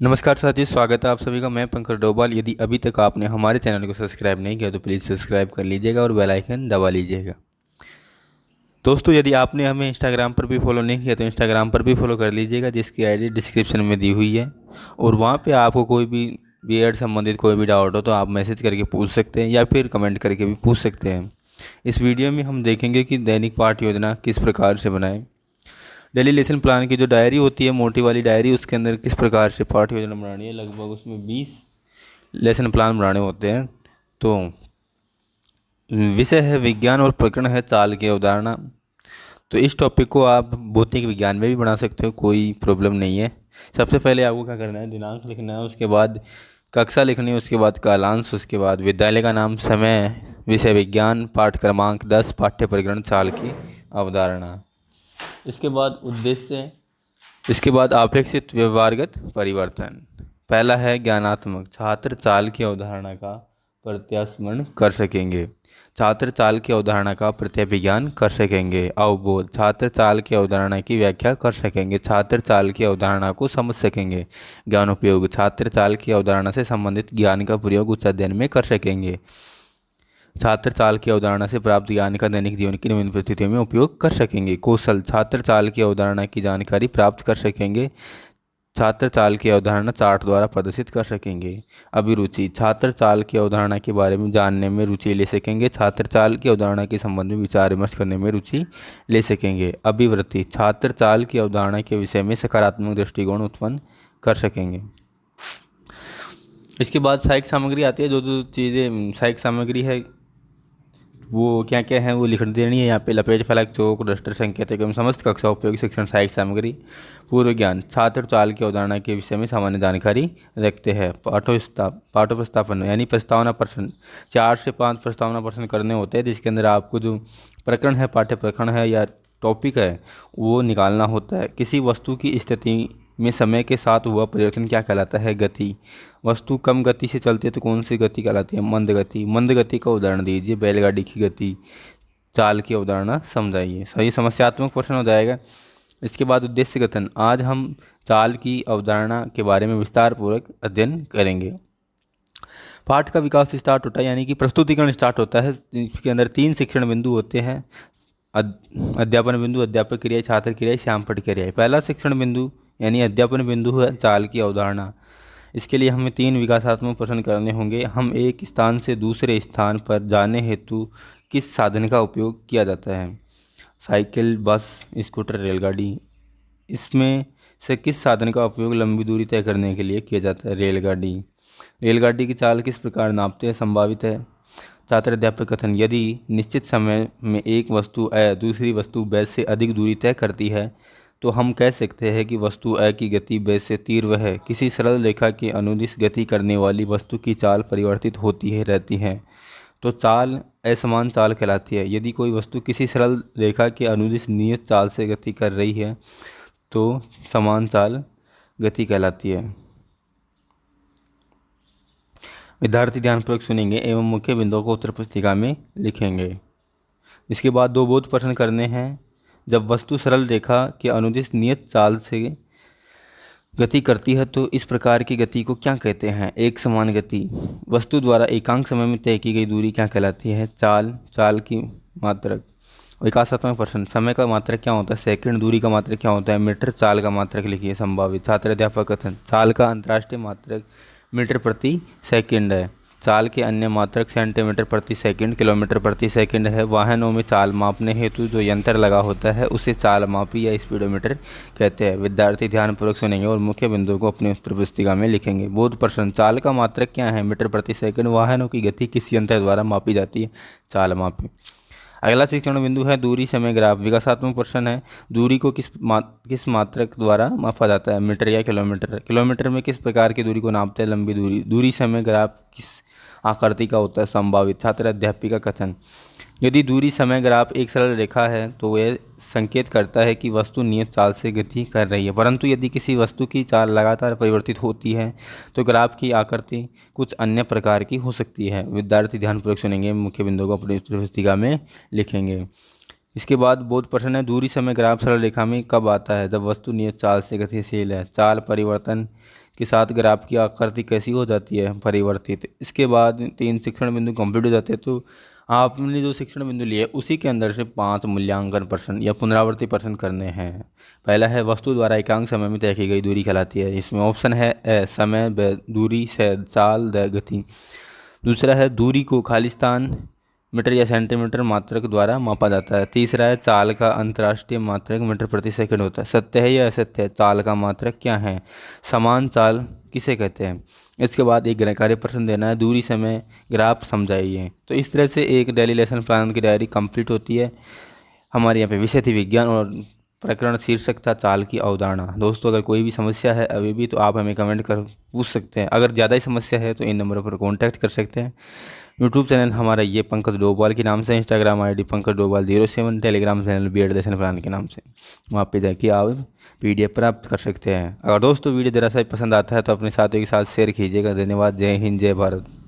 नमस्कार साथियों, स्वागत है आप सभी का। मैं पंकज डोभाल। यदि अभी तक आपने हमारे चैनल को सब्सक्राइब नहीं किया तो प्लीज़ सब्सक्राइब कर लीजिएगा और बेल आइकन दबा लीजिएगा। दोस्तों, यदि आपने हमें इंस्टाग्राम पर भी फॉलो नहीं किया तो इंस्टाग्राम पर भी फॉलो कर लीजिएगा, जिसकी आईडी डिस्क्रिप्शन में दी हुई है। और वहाँ पे आपको कोई भी बीएड संबंधित कोई भी डाउट हो तो आप मैसेज करके पूछ सकते हैं या फिर कमेंट करके भी पूछ सकते हैं। इस वीडियो में हम देखेंगे कि दैनिक पाठ योजना किस प्रकार से बनाएं। डेली लेसन प्लान की जो डायरी होती है, मोटी वाली डायरी, उसके अंदर किस प्रकार से पाठ योजना बनानी है। लगभग उसमें 20 लेसन प्लान बनाने होते हैं। तो विषय है विज्ञान और प्रकरण है चाल की अवधारणा। तो इस टॉपिक को आप भौतिक विज्ञान में भी बना सकते हो, कोई प्रॉब्लम नहीं है। सबसे पहले आपको क्या करना है, दिनांक लिखना है, उसके बाद कक्षा लिखनी है, उसके बाद कालांश, उसके बाद विद्यालय का नाम, समय, विषय विज्ञान, पाठ क्रमांक 10, पाठ्य प्रकरण चाल की अवधारणा। इसके बाद उद्देश्य, इसके बाद अपेक्षित व्यवहारगत परिवर्तन। पहला है ज्ञानात्मक। छात्र चाल की अवधारणा का प्रत्यास्मरण कर सकेंगे। छात्र चाल की अवधारणा का प्रत्यभिज्ञान कर सकेंगे। अवबोध, छात्र चाल की अवधारणा की व्याख्या कर सकेंगे। छात्र चाल की अवधारणा को समझ सकेंगे। ज्ञानोपयोग, छात्र चाल की अवधारणा से संबंधित ज्ञान का प्रयोग उच्च अध्ययन में कर सकेंगे। छात्र चाल की अवधारणा से प्राप्त ज्ञान का दैनिक जीवन की विभिन्न परिस्थितियों में उपयोग कर सकेंगे। कौशल, छात्र चाल की अवधारणा की जानकारी प्राप्त कर सकेंगे। छात्र चाल की अवधारणा चार्ट द्वारा प्रदर्शित कर सकेंगे। अभिरुचि, छात्र चाल की अवधारणा के बारे में जानने में रुचि ले सकेंगे। छात्र चाल की अवधारणा के संबंध में विचार विमर्श करने में रुचि ले सकेंगे। अभिवृत्ति, छात्र चाल की अवधारणा के विषय में सकारात्मक दृष्टिकोण उत्पन्न कर सकेंगे। इसके बाद सहायक सामग्री आती है। जो जो चीज़ें सहायक सामग्री है वो क्या क्या है वो लिख देनी है यहाँ पे। लपेट, फलक, चौक, डस्टर, संकेतक एवं समस्त कक्षा उपयोगी शिक्षण सहायक सामग्री। पूर्व ज्ञान, छात्र चाल की अवधारणा के विषय में सामान्य जानकारी रखते हैं। पाठो प्रस्तावना यानी प्रस्तावना प्रश्न, 4 से 5 प्रस्तावना प्रश्न करने होते हैं, जिसके अंदर आपको जो प्रकरण है, पाठ्य प्रकरण है या टॉपिक है, वो निकालना होता है। किसी वस्तु की स्थिति में समय के साथ हुआ परिवर्तन क्या कहलाता है? गति। वस्तु कम गति से चलती है तो कौन सी गति कहलाती है? मंद गति। मंद गति का उदाहरण दीजिए। बैलगाड़ी की गति। चाल की अवधारणा समझाइए। सही समस्यात्मक प्रश्न हो जाएगा। इसके बाद उद्देश्य कथन। आज हम चाल की अवधारणा के बारे में विस्तार पूर्वक अध्ययन करेंगे। पाठ का विकास स्टार्ट होता है, यानी कि प्रस्तुतिकरण स्टार्ट होता है। इसके अंदर 3 शिक्षण बिंदु होते हैं। अध्यापन बिंदु, अध्यापक क्रिया, छात्र क्रिया, श्यामपट्ट क्रिया। पहला शिक्षण बिंदु यानी अध्यापन बिंदु है चाल की अवधारणा। इसके लिए हमें 3 विकासात्मक प्रश्न करने होंगे। हम एक स्थान से दूसरे स्थान पर जाने हेतु किस साधन का उपयोग किया जाता है? साइकिल, बस, स्कूटर, रेलगाड़ी। इसमें से किस साधन का उपयोग लंबी दूरी तय करने के लिए किया जाता है? रेलगाड़ी। रेलगाड़ी की चाल किस प्रकार नापते हैं? संभावित है। छात्र अध्यापक कथन। यदि निश्चित समय में एक वस्तु अ दूसरी वस्तु ब से अधिक दूरी तय करती है तो हम कह सकते हैं कि वस्तु अ की गति ब से तीव्र है। किसी सरल रेखा के अनुदिश गति करने वाली वस्तु की चाल परिवर्तित होती है रहती है तो चाल असमान चाल कहलाती है। यदि कोई वस्तु किसी सरल रेखा के अनुदिश नियत चाल से गति कर रही है तो समान चाल गति कहलाती है। विद्यार्थी ध्यानपूर्वक सुनेंगे एवं मुख्य बिंदुओं को उत्तर पुस्तिका में लिखेंगे। इसके बाद 2 बोध प्रश्न करने हैं। जब वस्तु सरल रेखा के अनुदिश नियत चाल से गति करती है तो इस प्रकार की गति को क्या कहते हैं? एक समान गति। वस्तु द्वारा एकांक समय में तय की गई दूरी क्या कहलाती है? चाल। चाल की मात्रक। विकासात्मक प्रश्न। समय का मात्रक क्या होता है? सेकंड। दूरी का मात्रक क्या होता है? मीटर। चाल का मात्रक लिखिए। संभावित। छात्र अध्यापक कथन। चाल का अंतर्राष्ट्रीय मात्रक मीटर प्रति सेकंड है। चाल के अन्य मात्रक सेंटीमीटर प्रति सेकंड, किलोमीटर प्रति सेकंड है। वाहनों में चाल मापने हेतु जो यंत्र लगा होता है उसे चाल मापी या स्पीडोमीटर कहते हैं। विद्यार्थी ध्यानपूर्वक सुनेंगे और मुख्य बिंदुओं को अपनी उत्तर पुस्तिका में लिखेंगे। बोध प्रश्न। चाल का मात्रक क्या है? मीटर प्रति सेकंड। वाहनों की गति किस यंत्र द्वारा मापी जाती है? चाल मापी। अगला शिक्षण बिंदु है दूरी समय ग्राफ। विकासात्मक प्रश्न है। दूरी को किस मात्रक द्वारा मापा जाता है? मीटर या किलोमीटर। किलोमीटर में किस प्रकार की दूरी को नापते हैं? लंबी दूरी। दूरी समय ग्राफ किस आकृति का होता है? संभावित। छात्र अध्यापिका कथन। यदि दूरी समय ग्राफ एक सरल रेखा है तो यह संकेत करता है कि वस्तु नियत चाल से गति कर रही है, परंतु यदि किसी वस्तु की चाल लगातार परिवर्तित होती है तो ग्राफ की आकृति कुछ अन्य प्रकार की हो सकती है। विद्यार्थी ध्यानपूर्वक सुनेंगे, मुख्य बिंदुओं को अपनी उत्तर पुस्तिका में लिखेंगे। इसके बाद बोध प्रश्न है। दूरी समय ग्राफ सरल रेखा में कब आता है? जब वस्तु नियत चाल से गतिशील है। चाल परिवर्तन के साथ ग्राफ की आकृति कैसी हो जाती है, परिवर्तित। इसके बाद 3 शिक्षण बिंदु कंप्लीट हो जाते हैं। तो आपने जो शिक्षण बिंदु लिए उसी के अंदर से 5 मूल्यांकन प्रश्न या पुनरावृत्ति प्रश्न करने हैं। पहला है वस्तु द्वारा एकांक समय में तय की गई दूरी कहलाती है। इसमें ऑप्शन है ए समय, ब दूरी, से साल, द गति। दूसरा है दूरी को खाली स्थान मीटर या सेंटीमीटर मात्रक द्वारा मापा जाता है। तीसरा है चाल का अंतर्राष्ट्रीय मात्रक मीटर प्रति सेकंड होता है। सत्य है या असत्य है, चाल का मात्रक क्या है, समान चाल किसे कहते हैं। इसके बाद एक गणकार्य प्रश्न देना है, दूरी समय ग्राफ समझाइए। तो इस तरह से एक डेली लेसन प्लान की डायरी कंप्लीट होती है। हमारे यहाँ पे विषय थी विज्ञान और प्रकरण शीर्षक था चाल की अवधारणा। दोस्तों अगर कोई भी समस्या है अभी भी तो आप हमें कमेंट कर पूछ सकते हैं। अगर ज़्यादा ही समस्या है तो इन नंबरों पर कॉन्टैक्ट कर सकते हैं। यूट्यूब चैनल हमारा ये पंकज डोभाल के नाम से, Instagram ID Pankaj Doval 07, Telegram channel B.Ed lesson plan के नाम से। वहाँ पे जाके आप PDF प्राप्त कर सकते हैं। अगर दोस्तों वीडियो जरा सा पसंद आता है तो अपने साथियों के साथ शेयर कीजिएगा। धन्यवाद। जय हिंद, जय भारत।